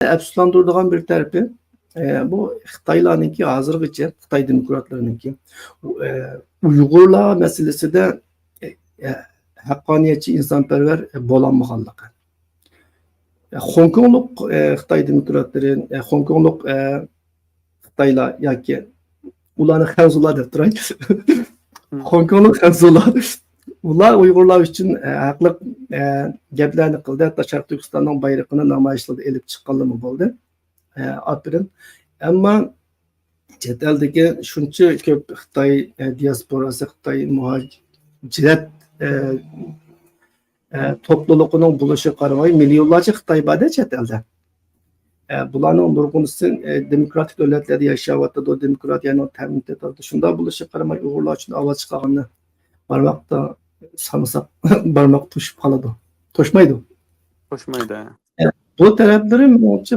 Əfsuslandırdığı bir tərəfi bu Xitaylarınki hazırgıca Xitay demokratlarınki Uygurlar meselesi de hakkaniyetçi insanperver bolanmağanlığı. Hong Kongluk Xitay demokratları, Hong Kongluk Xitaylar yoki ularni Xanzular deb turay. Hong Kongluk Xanzular ular Uygurlar uchun haqli gaplarni qildi. Hatto Sharq Turkistonning bayrog'ini namoyishlarda elib chiqqanligi bo'ldi. Aferin. Ammo chet eldagi shuncha ko'p Xitoy diasporasi, Xitoy muhojirat topluluğunun buluşu qaramay milyonlarca Xitoy bor chet elda. Bularning nurg'unisi demokratik davlatlarda yashayapti, o demokratiyani ta'min etadi. Shunda buluşu qaramay Uyg'urlar uchun ovoz chiqarganini barmoqda sanısak barmoq to'shib qoladi. To'shmaydi. To'shmaydi. Bu tarafları menimcha